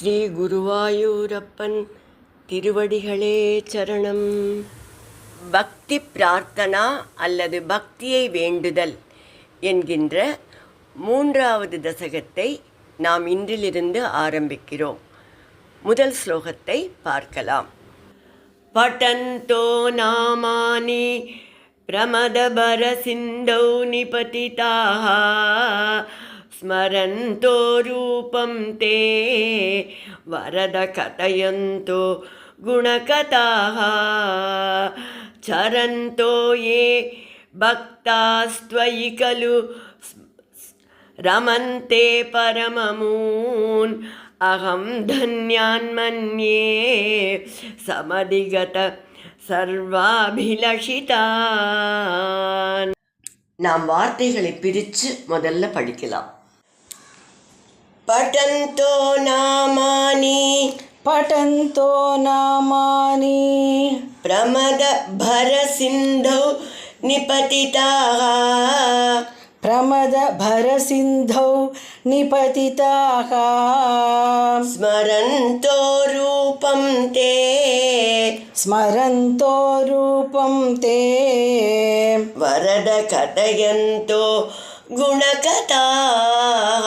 ஸ்ரீ குருவாயூரப்பன் திருவடிகளே சரணம். பக்தி பிரார்த்தனா அல்லது பக்தியை வேண்டுதல் என்கின்ற 3வது தசகத்தை நாம் இன்றிலிருந்து ஆரம்பிக்கிறோம். முதல் ஸ்லோகத்தை பார்க்கலாம். பட்டந்தோ நாமானி பிரமதபர சிந்தௌ நிபதிதாஹ ஸ்மரந்தோ ரூபம் தே வரத கதயந்தோ குணகதாஹ சரந்தோ யே பக்தாஸ்த்வயி கலு ரமந்தே பரமமூன் அகம் தன்யான் மன்யே சமதிகத சர்வாபிலஷிதான். நாம் வார்த்தைகளை பிரித்து முதல்ல படிக்கலாம். பட்டந்தோ நாமானி பட்டந்தோ நாமானி பிரமத பர சிந்தௌ நிபதிதாஹ பிரமத பர சிந்தௌ நிபதிதாஹ ஸ்மரந்தோ ரூபம் தே ஸ்மரந்தோ ரூபம் தே வரத கதயந்தோ குணகதாஹ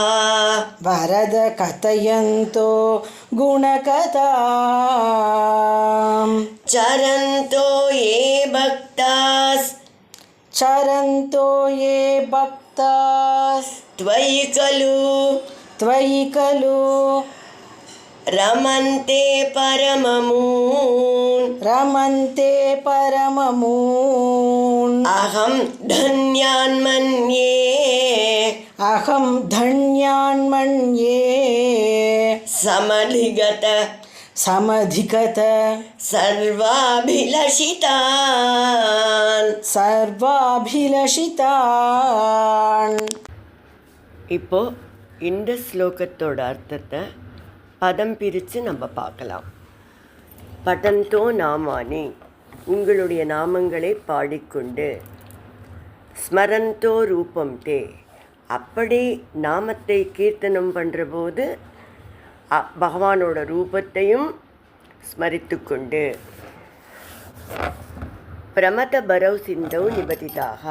வரத கதயந்தோ குணகதாம் சரந்தோ யே பக்தாஸ் சரந்தோ யே பக்தாஸ் த்வயி கலு ரமந்தே பரமமூன் அகம் தன்யான் மன்யே சமதிகத சர்வாபிலஷிதான். இப்போ இந்த ஸ்லோகத்தோட அர்த்தத்தை பதம் பிரித்து நம்ம பார்க்கலாம். பட்டந்தோ நாமானி உங்களுடைய நாமங்களை பாடிக்கொண்டு, ஸ்மரந்தோ ரூபம் தே அப்படி நாமத்தை கீர்த்தனம் பண்ணுற போது பகவானோட ரூபத்தையும் ஸ்மரித்து கொண்டு, பிரமத பரவ் சிந்தௌ நிபதிதாக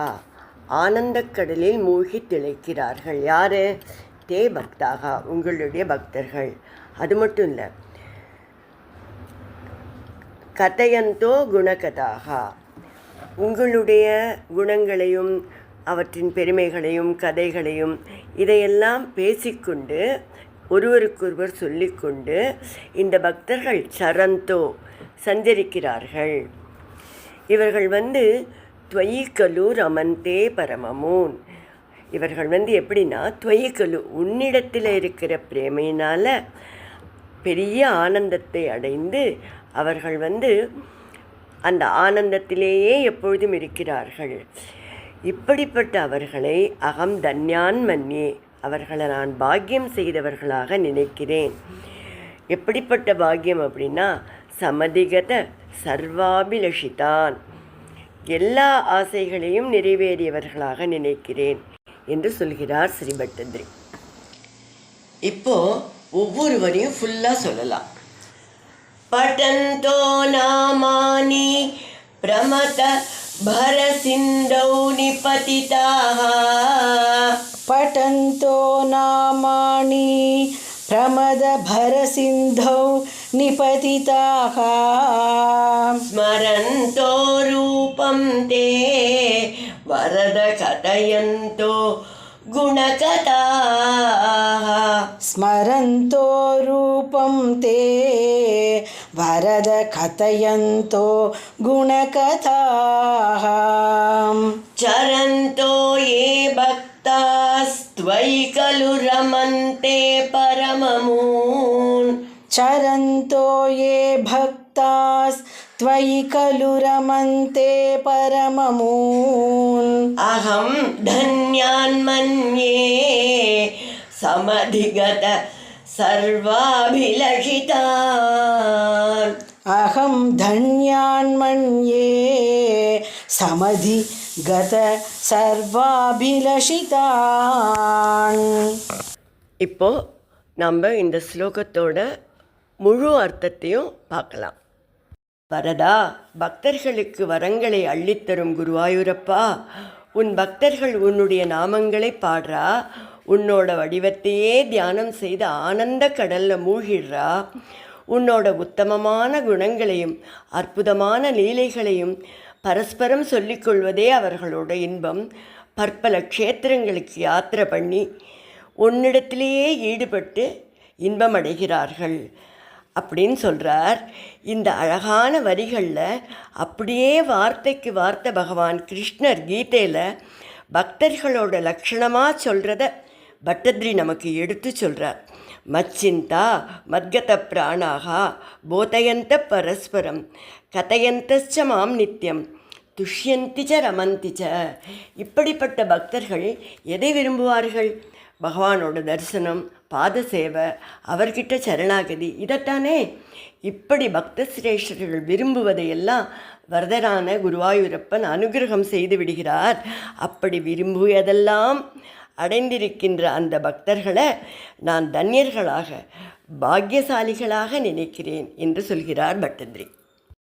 ஆனந்தக்கடலில் மூழ்கி திளைக்கிறார்கள். யார்? தே பக்தாக உங்களுடைய பக்தர்கள். அது மட்டும் இல்லை, கதயந்தோ குணகதாக உங்களுடைய குணங்களையும் அவற்றின் பெருமைகளையும் கதைகளையும் இதையெல்லாம் பேசிக்கொண்டு ஒருவருக்கொருவர் சொல்லிக்கொண்டு இந்த பக்தர்கள் சரந்தோ சஞ்சரிக்கிறார்கள். இவர்கள் த்வயி கலு ரமந்தே பரமமூன். இவர்கள் எப்படின்னா, த்வயி கலு உன்னிடத்தில் இருக்கிற பிரேமையினால் பெரிய ஆனந்தத்தை அடைந்து அவர்கள் அந்த ஆனந்தத்திலேயே எப்பொழுதும் இருக்கிறார்கள். இப்படிப்பட்ட அவர்களை அகம் தன்யான் மன்யே அவர்களை நான் பாக்கியம் செய்தவர்களாக நினைக்கிறேன். எப்படிப்பட்ட பாக்கியம் அப்படின்னா, சமதிகத சர்வாபிலஷிதான் எல்லா ஆசைகளையும் நிறைவேறியவர்களாக நினைக்கிறேன் என்று சொல்கிறார் ஸ்ரீபட்டத்ரி. இப்போ ஒவ்வொரு வரியும் ஃபுல்லாக சொல்லலாம். பட்டந்தோ நாமானி பிரமத பர சிந்தௌ நிபதிதாஹ பட்டந்தோ நாமானி பிரமத பர சிந்தௌ நிபதிதாஹ ஸ்மரந்தோ ரூபம் தே வரத கதயந்தோ குணகதாஹ ஸ்மரந்தோ ரூபம் தே வரத கதயந்தோ குணகதாஹ சரந்தோ யே பக்தாஸ்த்வயி கலு ரமந்தே பரமமூன் சரந்தோ யே பக்தாஸ் த்வயி கலு ரமந்தே பரமமூன் அகம் தன்யான் மன்யே சமதிகத சர்வாபிலஷிதான். அகம் தன்யான் மன்யே சமதிகத சர்வாபிலஷிதான். இப்போ நம்ம இந்த ஸ்லோகத்தோட முழு அர்த்தத்தையும் பார்க்கலாம். வரதா, பக்தர்களுக்கு வரங்களை அள்ளித்தரும் குருவாயூரப்பா, உன் பக்தர்கள் உன்னுடைய நாமங்களை பாடுறா, உன்னோட வடிவத்தையே தியானம் செய்து ஆனந்த கடலில் மூழ்கிடுறா. உன்னோட உத்தமமான குணங்களையும் அற்புதமான லீலைகளையும் பரஸ்பரம் சொல்லிக்கொள்வதே அவர்களோட இன்பம். பற்பல க்ஷேத்திரங்களுக்கு யாத்திரை பண்ணி உன்னிடத்திலேயே ஈடுபட்டு இன்பம் அடைகிறார்கள் அப்படின்னு சொல்கிறார். இந்த அழகான வரிகளில் அப்படியே வார்த்தைக்கு வார்த்தை பகவான் கிருஷ்ணர் கீதையில் பக்தர்களோட லக்ஷணமாக சொல்கிறத பட்டத்ரி நமக்கு எடுத்து சொல்கிறார். மச்சிந்தா மத்கத பிராணாகா போதயந்த பரஸ்பரம் கதையந்தச்ச மாம் நித்தியம் துஷ்யந்திச்ச ரமந்திச்ச. இப்படிப்பட்ட பக்தர்கள் எதை விரும்புவார்கள்? பகவானோட தரிசனம், பாத சேவை, அவர்கிட்ட சரணாகதி, இதைத்தானே. இப்படி பக்த சிரேஷ்டர்கள் விரும்புவதையெல்லாம் வரதரான குருவாயூரப்பன் அனுகிரகம் செய்து விடுகிறார். அப்படி விரும்புவதெல்லாம் அடைந்திருக்கின்ற அந்த பக்தர்களை நான் தன்யர்களாக பாக்கியசாலிகளாக நினைக்கிறேன் என்று சொல்கிறார் பட்டத்ரி.